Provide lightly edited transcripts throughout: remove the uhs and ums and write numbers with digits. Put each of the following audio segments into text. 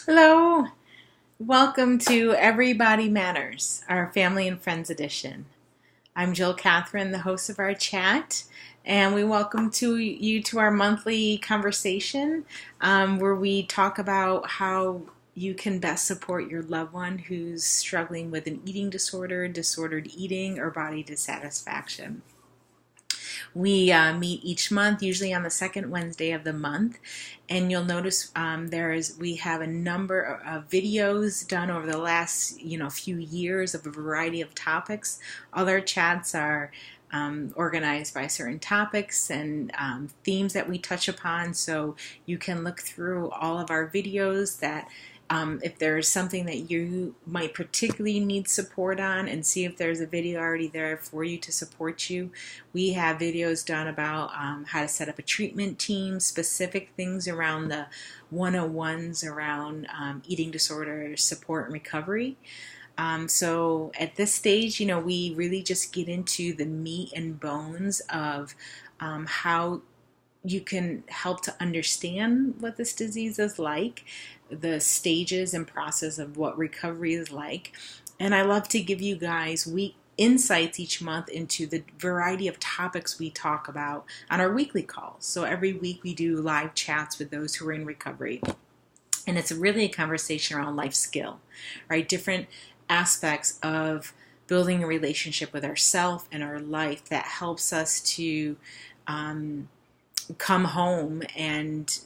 Hello, welcome to Everybody Matters, our Family and Friends edition. I'm Jill Catherine, the host of our chat, and we welcome you to our monthly conversation where we talk about how you can best support your loved one who's struggling with an eating disorder, disordered eating, or body dissatisfaction. We meet each month, usually on the second Wednesday of the month, and you'll notice we have a number of videos done over the last few years of a variety of topics. All our chats are organized by certain topics and themes that we touch upon, so you can look through all of our videos that if there's something that you might particularly need support on, and see if there's a video already there for you to support you. We have videos done about how to set up a treatment team, specific things around the 101s around eating disorder support and recovery. So at this stage, we really just get into the meat and bones of how you can help to understand what this disease is like, the stages and process of what recovery is like. And I love to give you guys insights each month into the variety of topics we talk about on our weekly calls. So every week we do live chats with those who are in recovery. And it's really a conversation around life skill, right? Different aspects of building a relationship with ourselves and our life that helps us to come home and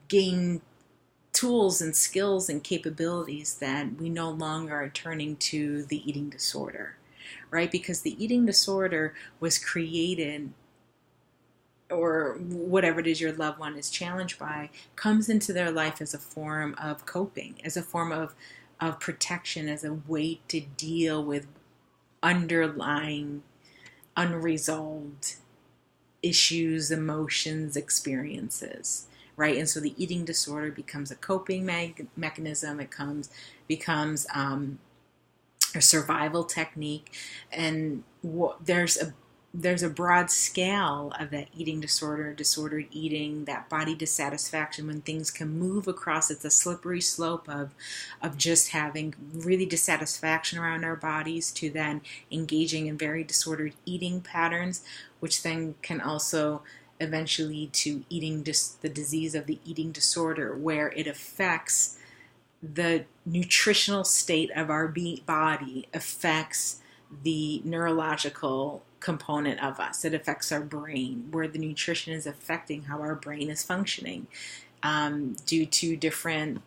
gain tools and skills and capabilities that we no longer are turning to the eating disorder, right? Because the eating disorder was created, or whatever it is your loved one is challenged by, comes into their life as a form of coping, as a form of protection, as a way to deal with underlying unresolved issues, emotions, experiences, right? And so the eating disorder becomes a coping mechanism. It becomes a survival technique, and there's a broad scale of that eating disorder, disordered eating, that body dissatisfaction, when things can move across. It's a slippery slope of just having really dissatisfaction around our bodies to then engaging in very disordered eating patterns, which then can also eventually lead to the disease of the eating disorder, where it affects the nutritional state of our body, affects the neurological component of us. It affects our brain, where the nutrition is affecting how our brain is functioning due to different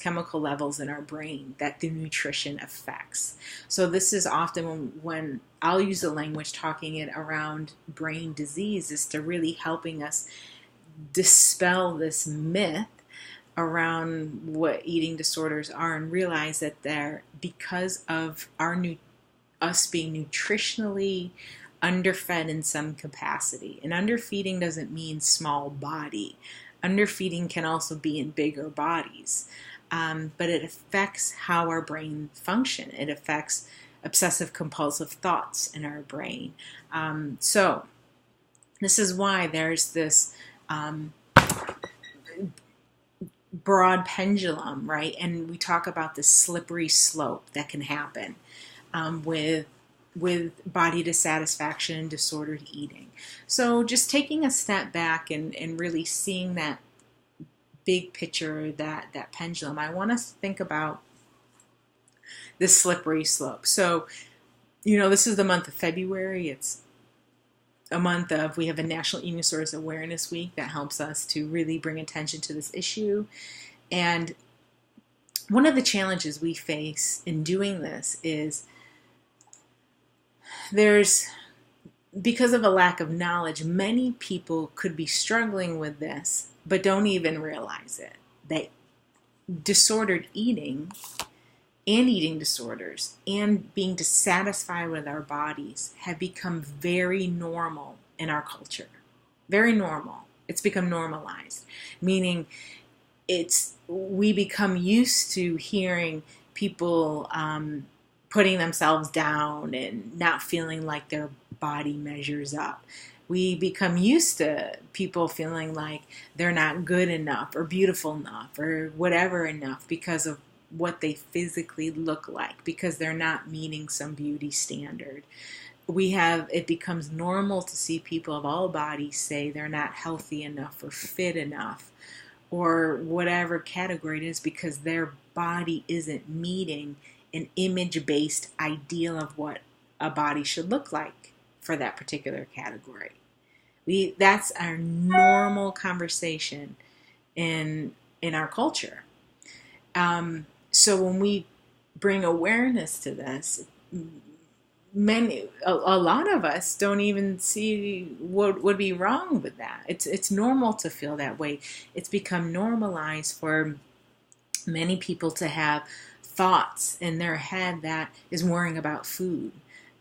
chemical levels in our brain that the nutrition affects. So this is often when I'll use the language talking it around brain disease, is to really helping us dispel this myth around what eating disorders are, and realize that they're because of us being nutritionally underfed in some capacity. And underfeeding doesn't mean small body. Underfeeding can also be in bigger bodies, but it affects how our brain function. It affects obsessive compulsive thoughts in our brain. So this is why there's this broad pendulum, right? And we talk about this slippery slope that can happen with body dissatisfaction and disordered eating. So just taking a step back and really seeing that big picture, that pendulum, I want us to think about this slippery slope. So, this is the month of February. It's a month we have a National Eating Disorders Awareness Week that helps us to really bring attention to this issue. And one of the challenges we face in doing this is because of a lack of knowledge, many people could be struggling with this, but don't even realize it. That disordered eating and eating disorders and being dissatisfied with our bodies have become very normal in our culture. Very normal. It's become normalized, meaning we become used to hearing people putting themselves down and not feeling like their body measures up. We become used to people feeling like they're not good enough or beautiful enough or whatever enough because of what they physically look like, because they're not meeting some beauty standard. It becomes normal to see people of all bodies say they're not healthy enough or fit enough or whatever category it is, because their body isn't meeting an image-based ideal of what a body should look like for that particular category. That's our normal conversation in our culture. So when we bring awareness to this, a lot of us don't even see what would be wrong with that. It's normal to feel that way. It's become normalized for many people to have thoughts in their head that is worrying about food.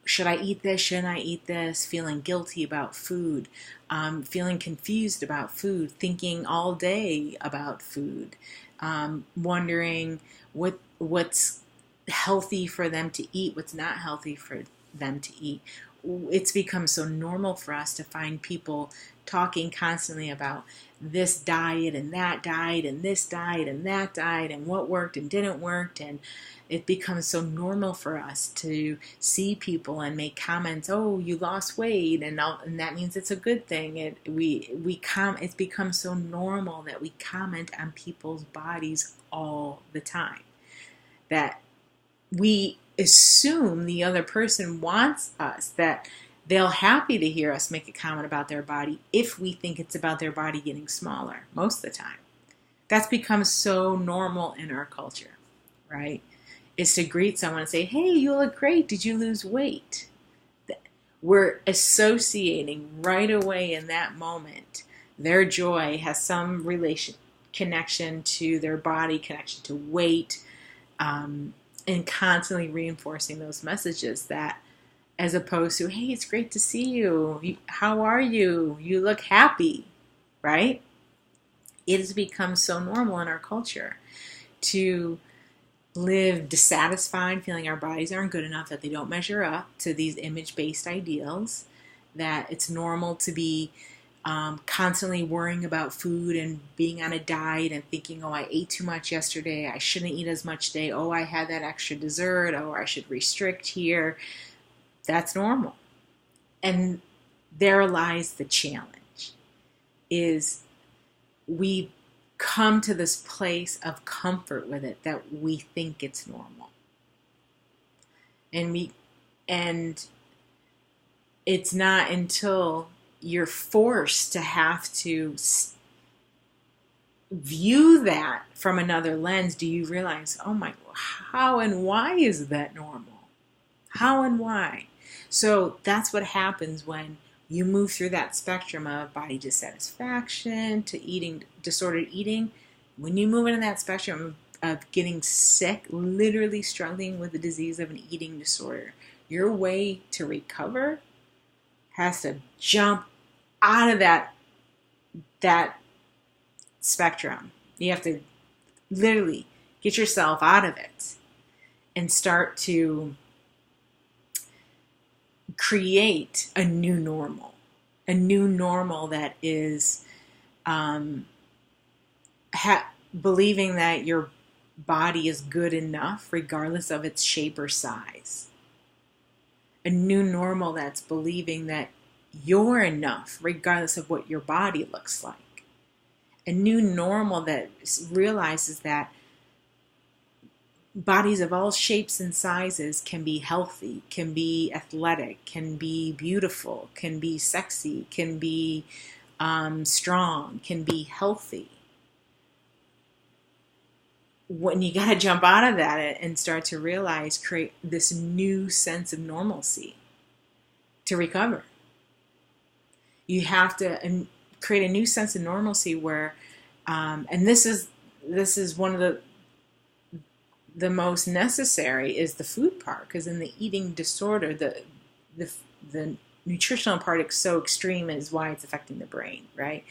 Should I eat this? Shouldn't I eat this? Feeling guilty about food, feeling confused about food, thinking all day about food, wondering what's healthy for them to eat, what's not healthy for them to eat. It's become so normal for us to find people talking constantly about this diet and that diet and this diet and that diet and what worked and didn't work. And it becomes so normal for us to see people and make comments, oh, you lost weight, and that means it's a good thing. It's become so normal that we comment on people's bodies all the time, that we assume the other person wants us, that they'll happy to hear us make a comment about their body if we think it's about their body getting smaller most of the time. That's become so normal in our culture, right? Is to greet someone and say, hey, you look great. Did you lose weight? We're associating right away in that moment. Their joy has some connection to their body, connection to weight, and constantly reinforcing those messages, that as opposed to, hey, it's great to see you. How are you? You look happy, right? It has become so normal in our culture to live dissatisfied, feeling our bodies aren't good enough, that they don't measure up to these image-based ideals, that it's normal to be constantly worrying about food and being on a diet and thinking, oh, I ate too much yesterday, I shouldn't eat as much today, oh, I had that extra dessert, oh, I should restrict here. That's normal. And there lies the challenge, is we come to this place of comfort with it, that we think it's normal. And it's not until you're forced to have to view that from another lens do you realize, oh my, how and why is that normal? How and why? So that's what happens when you move through that spectrum of body dissatisfaction to disordered eating. When you move into that spectrum of getting sick, literally struggling with the disease of an eating disorder, your way to recover has to jump out of that spectrum. You have to literally get yourself out of it and start to create a new normal that is believing that your body is good enough regardless of its shape or size. A new normal that's believing that you're enough regardless of what your body looks like. A new normal that realizes that bodies of all shapes and sizes can be healthy, can be athletic, can be beautiful, can be sexy, can be strong, can be healthy. When you got to jump out of that and start to realize, create this new sense of normalcy to recover. You have to create a new sense of normalcy where, and this is one of the most necessary is the food part, because in the eating disorder, the nutritional part is so extreme is why it's affecting the brain, right?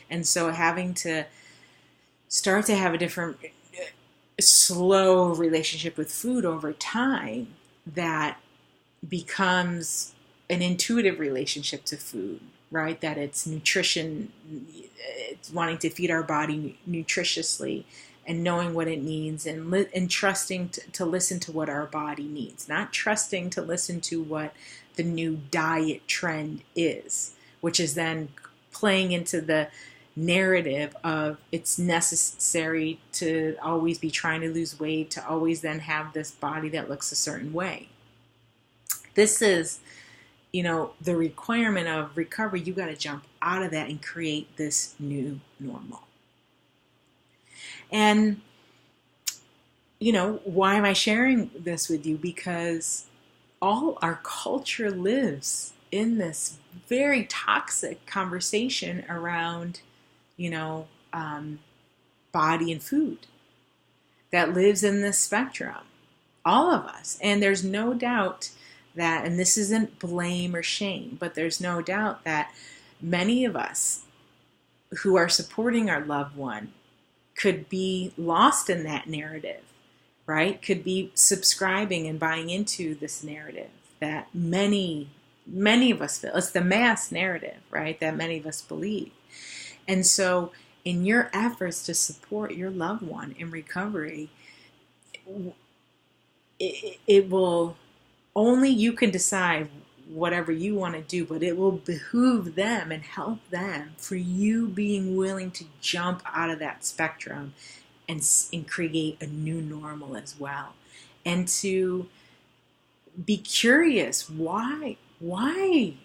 And so having to start to have a different, slow relationship with food over time that becomes an intuitive relationship to food, right? That it's nutrition, it's wanting to feed our body nutritiously and knowing what it needs, and trusting to listen to what our body needs, not trusting to listen to what the new diet trend is, which is then playing into the narrative of it's necessary to always be trying to lose weight, to always then have this body that looks a certain way. This is, the requirement of recovery. You got to jump out of that and create this new normal. And, why am I sharing this with you? Because all our culture lives in this very toxic conversation around, body and food, that lives in this spectrum. All of us. And there's no doubt that, and this isn't blame or shame, but there's no doubt that many of us who are supporting our loved one could be lost in that narrative, right? Could be subscribing and buying into this narrative that many of us feel. It's the mass narrative, right? That many of us believe. And so in your efforts to support your loved one in recovery, it will, only you can decide whatever you want to do, but it will behoove them and help them for you being willing to jump out of that spectrum and create a new normal as well. And to be curious, why do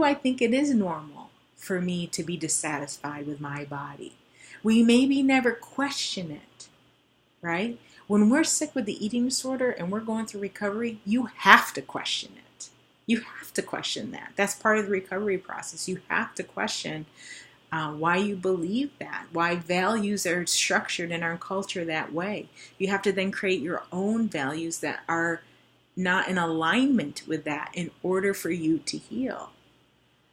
I think it is normal for me to be dissatisfied with my body? We maybe never question it, right? When we're sick with the eating disorder and we're going through recovery, you have to question it. You have to question that. That's part of the recovery process. You have to question why you believe that, why values are structured in our culture that way. You have to then create your own values that are not in alignment with that in order for you to heal.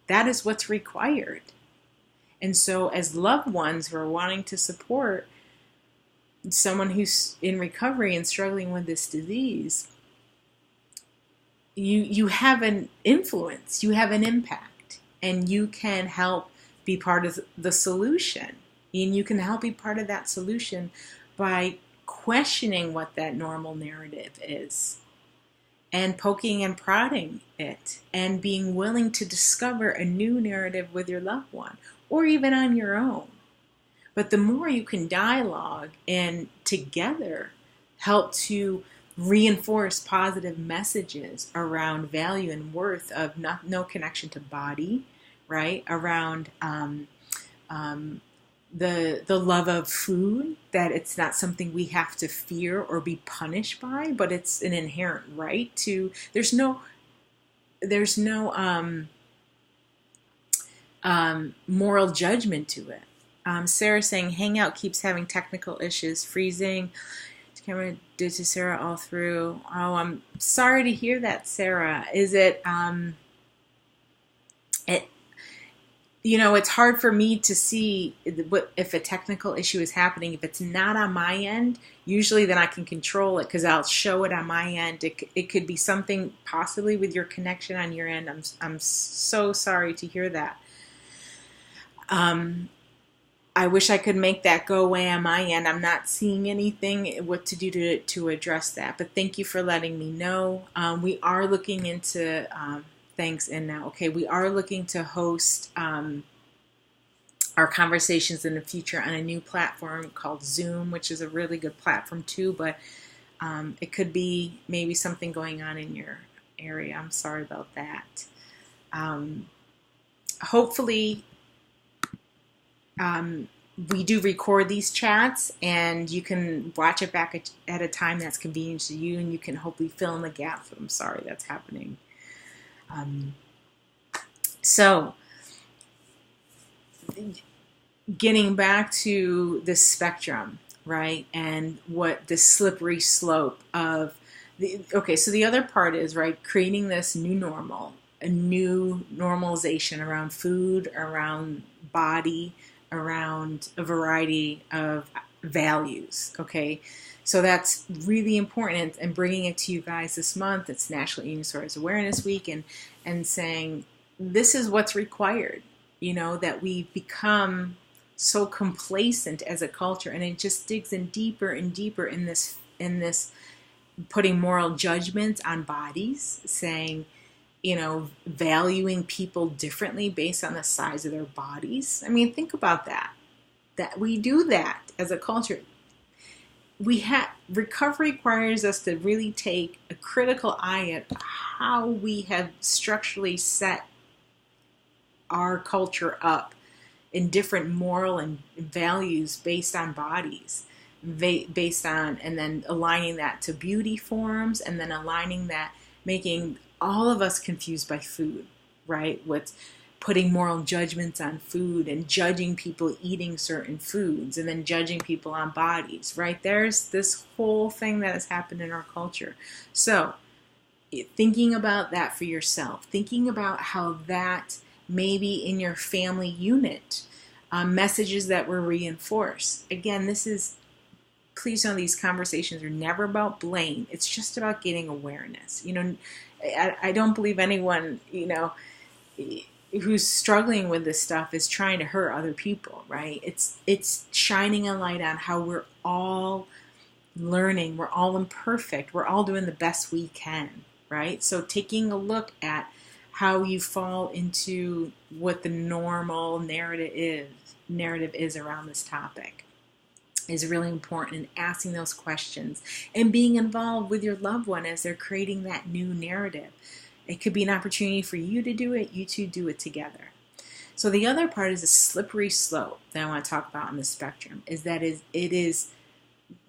That is what's required. And so as loved ones who are wanting to support someone who's in recovery and struggling with this disease, you have an influence, you have an impact, and you can help be part of the solution. And you can help be part of that solution by questioning what that normal narrative is and poking and prodding it and being willing to discover a new narrative with your loved one or even on your own. But the more you can dialogue and together help to reinforce positive messages around value and worth of no connection to body, right? Around the love of food, that it's not something we have to fear or be punished by, but it's an inherent right to. There's no moral judgment to it. Sarah saying Hangout keeps having technical issues, freezing. Camera did to Sarah all through. Oh, I'm sorry to hear that, Sarah. Is it it's hard for me to see if a technical issue is happening. If it's not on my end, usually then I can control it because I'll show it on my end. It could be something possibly with your connection on your end. I'm so sorry to hear that. I wish I could make that go away on my end. I'm not seeing anything what to do to address that. But thank you for letting me know. We are looking into thanks and now. Okay, we are looking to host our conversations in the future on a new platform called Zoom, which is a really good platform too. But it could be maybe something going on in your area. I'm sorry about that. Hopefully. We do record these chats and you can watch it back at a time that's convenient to you, and you can hopefully fill in the gaps. I'm sorry that's happening. So getting back to the spectrum, right? And what the slippery slope of so the other part is, right, creating this new normal, a new normalization around food, around body, around a variety of values, okay? So that's really important, and bringing it to you guys this month. It's National Eating Disorders Awareness Week, and saying, this is what's required, that we become so complacent as a culture, and it just digs in deeper and deeper in this putting moral judgments on bodies, saying, valuing people differently based on the size of their bodies. I mean, think about that we do that as a culture. Recovery requires us to really take a critical eye at how we have structurally set our culture up in different moral and values based on bodies, based on, and then aligning that to beauty forms, and then aligning that, making all of us confused by food, right? What's putting moral judgments on food and judging people eating certain foods, and then judging people on bodies, right? There's this whole thing that has happened in our culture. So thinking about that for yourself, thinking about how that maybe in your family unit, messages that were reinforced. Again, please know these conversations are never about blame. It's just about getting awareness. I don't believe anyone, who's struggling with this stuff is trying to hurt other people, right? It's shining a light on how we're all learning, we're all imperfect, we're all doing the best we can, right? So taking a look at how you fall into what the normal narrative is around this topic is really important, and asking those questions and being involved with your loved one as they're creating that new narrative. It could be an opportunity for you to do it, you two do it together. So the other part is a slippery slope that I want to talk about on the spectrum, is that it is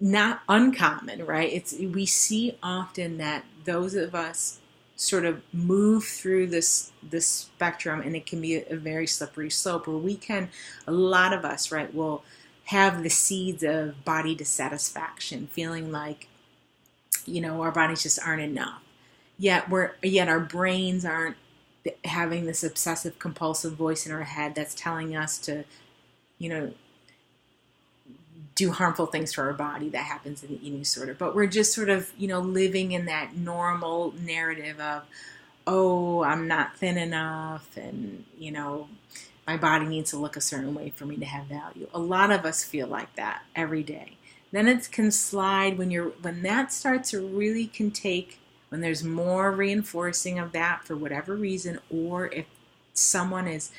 not uncommon, right? We see often that those of us sort of move through this spectrum, and it can be a very slippery slope where a lot of us, right, will have the seeds of body dissatisfaction, feeling like, our bodies just aren't enough. Yet our brains aren't having this obsessive compulsive voice in our head that's telling us to, do harmful things to our body. That happens in the eating disorder. But we're just sort of, living in that normal narrative of, oh, I'm not thin enough, and, my body needs to look a certain way for me to have value. A lot of us feel like that every day. Then it can slide when that starts to really when there's more reinforcing of that for whatever reason, or if someone is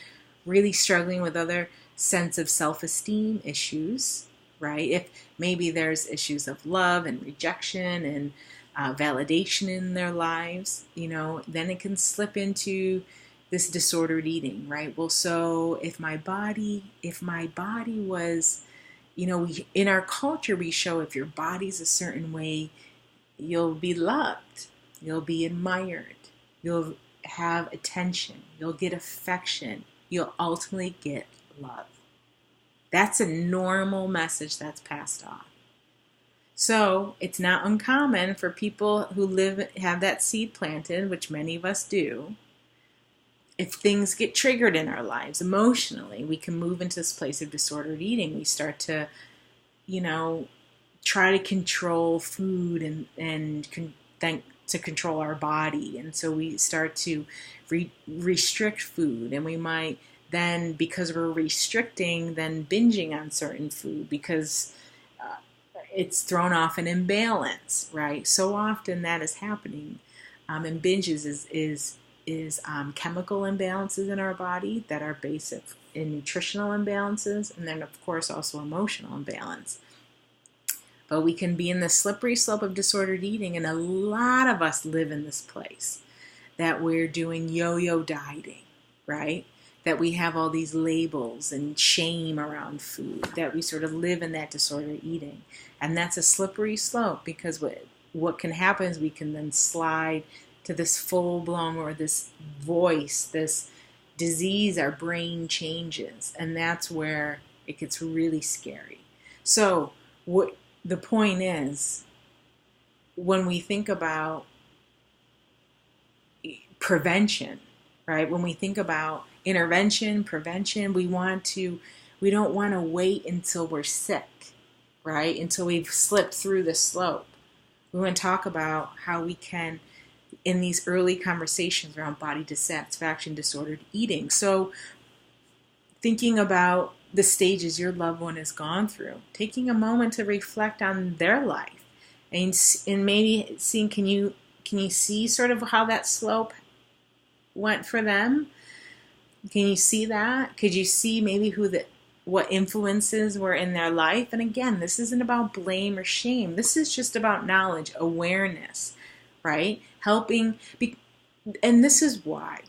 really struggling with other sense of self-esteem issues, right? If maybe there's issues of love and rejection and validation in their lives, then it can slip into this disordered eating, right? Well, so if my body was, in our culture, we show if your body's a certain way, you'll be loved, you'll be admired, you'll have attention, you'll get affection, you'll ultimately get love. That's a normal message that's passed on. So it's not uncommon for people who have that seed planted, which many of us do. If things get triggered in our lives emotionally, we can move into this place of disordered eating. We start to, try to control food and to control our body. And so we start to restrict food, and we might then, because we're restricting, then binging on certain food because it's thrown off an imbalance, right? So often that is happening. And binges is chemical imbalances in our body that are basic in nutritional imbalances, and then of course also emotional imbalance. But we can be in the slippery slope of disordered eating, and a lot of us live in this place that we're doing yo-yo dieting, right? That we have all these labels and shame around food, that we sort of live in that disordered eating. And that's a slippery slope, because what can happen is we can then slide to this full-blown, or this voice, this disease, our brain changes. And that's where it gets really scary. So what the point is, when we think about prevention, right? When we think about intervention, prevention, we don't want to wait until we're sick, right? Until we've slipped through the slope. We want to talk about how we can in these early conversations around body dissatisfaction, disordered eating. So thinking about the stages your loved one has gone through, taking a moment to reflect on their life, and maybe seeing, can you see sort of how that slope went for them? Can you see that? Could you see maybe what influences were in their life? And again, this isn't about blame or shame. This is just about knowledge, awareness, right? And this is why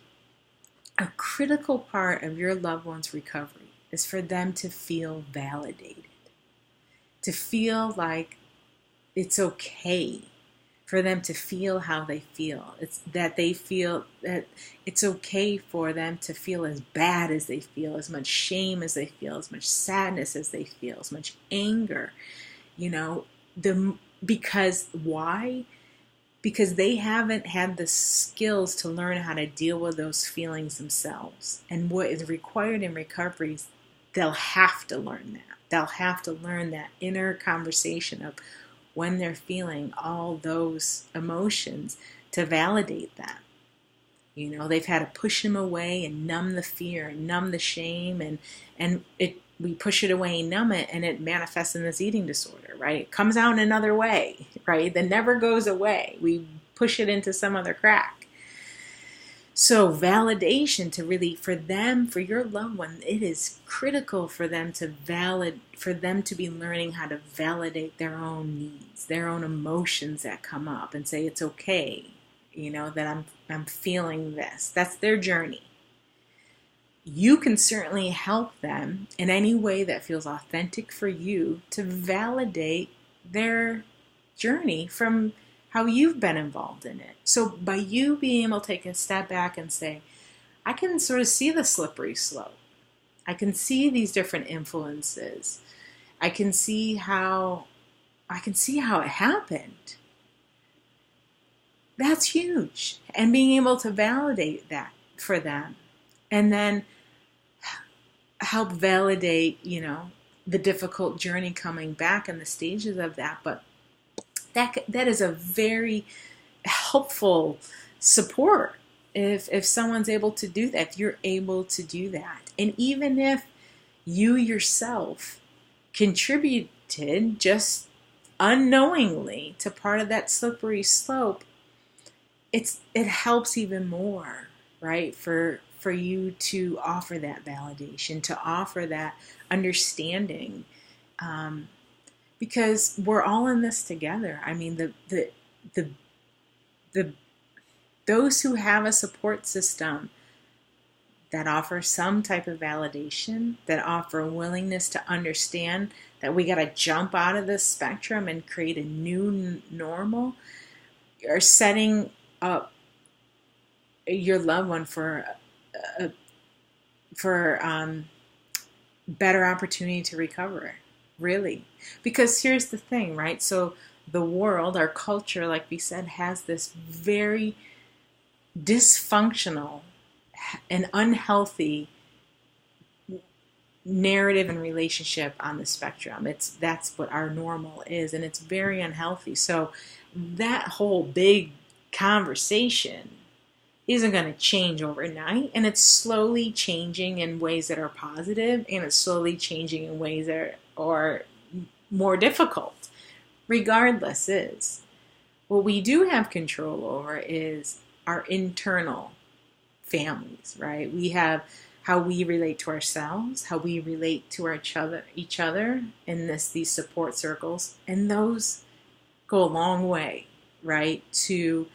a critical part of your loved one's recovery is for them to feel validated, to feel like it's okay for them to feel how they feel. It's that they feel that it's okay for them to feel as bad as they feel, as much shame as they feel, as much sadness as they feel, as much anger. Because why? Because they haven't had the skills to learn how to deal with those feelings themselves. And what is required in recovery is they'll have to learn that. They'll have to learn that inner conversation of when they're feeling all those emotions, to validate that. They've had to push them away and numb the fear and numb the shame, and we push it away and numb it, and it manifests in this eating disorder, right? It comes out in another way, right? That never goes away. We push it into some other crack. So validation for your loved one, it is critical for them to be learning how to validate their own needs, their own emotions that come up, and say it's okay, that I'm feeling this. That's their journey. You can certainly help them in any way that feels authentic for you to validate their journey from how you've been involved in it. So by you being able to take a step back and say, I can sort of see the slippery slope. I can see these different influences. I can see how it happened. That's huge. And being able to validate that for them, and then help validate, the difficult journey coming back and the stages of that. But that is a very helpful support if someone's able to do that, if you're able to do that. And even if you yourself contributed just unknowingly to part of that slippery slope, it helps even more, right? For you to offer that validation, to offer that understanding, because we're all in this together. I mean, those who have a support system that offers some type of validation, that offer a willingness to understand that we got to jump out of this spectrum and create a new normal, are setting up your loved one for better opportunity to recover, really. Because here's the thing, right? So the world, our culture, like we said, has this very dysfunctional and unhealthy narrative and relationship on the spectrum. That's what our normal is, and it's very unhealthy. So that whole big conversation isn't going to change overnight, and it's slowly changing in ways that are positive, and it's slowly changing in ways that are more difficult. Regardless, what we do have control over is our internal families, right? We have how we relate to ourselves, how we relate to each other in these support circles, and those go a long way, right, to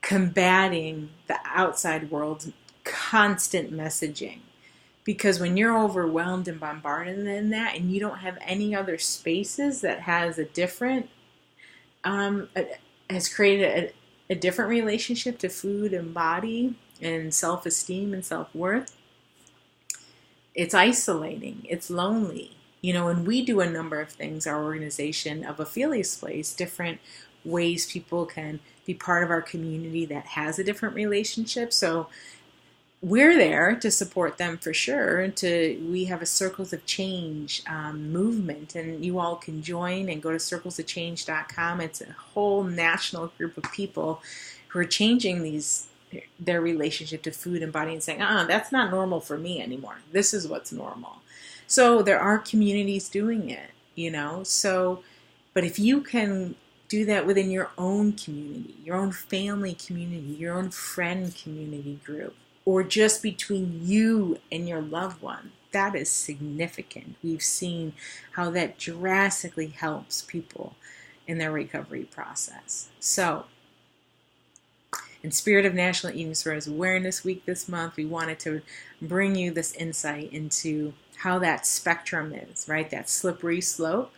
combating the outside world's constant messaging. Because when you're overwhelmed and bombarded in that, and you don't have any other spaces that has has created a different relationship to food and body and self-esteem and self-worth, it's isolating, it's lonely. And we do a number of things, our organization of Ophelia's Place, different ways people can be part of our community that has a different relationship. So we're there to support them for sure. We have a Circles of Change movement, and you all can join and go to circlesofchange.com. It's a whole national group of people who are changing their relationship to food and body and saying, that's not normal for me anymore. This is what's normal. So there are communities doing it, So, but if you can do that within your own community, your own family community, your own friend community group, or just between you and your loved one, that is significant. We've seen how that drastically helps people in their recovery process. So, in spirit of National Eating Disorders Awareness Week this month, we wanted to bring you this insight into how that spectrum is, right? That slippery slope.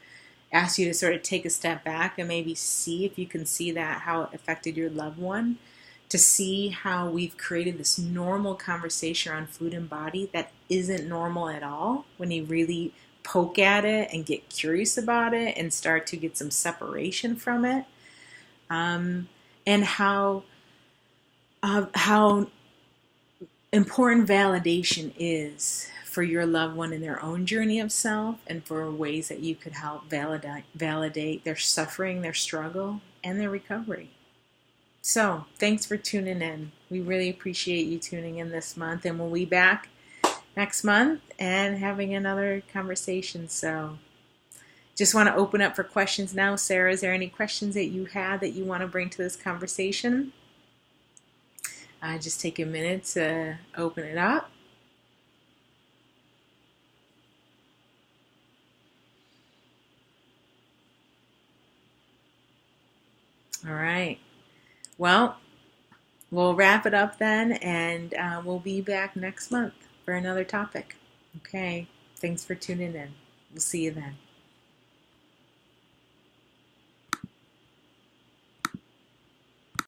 Ask you to sort of take a step back and maybe see if you can see that, how it affected your loved one, to see how we've created this normal conversation around food and body that isn't normal at all when you really poke at it and get curious about it and start to get some separation from it. And how important validation is for your loved one in their own journey of self, and for ways that you could help validate their suffering, their struggle, and their recovery. So, thanks for tuning in. We really appreciate you tuning in this month, and we'll be back next month and having another conversation. So, just want to open up for questions now. Sarah, is there any questions that you had that you want to bring to this conversation? Just take a minute to open it up. All right. Well, we'll wrap it up then, and we'll be back next month for another topic. Okay. Thanks for tuning in. We'll see you then.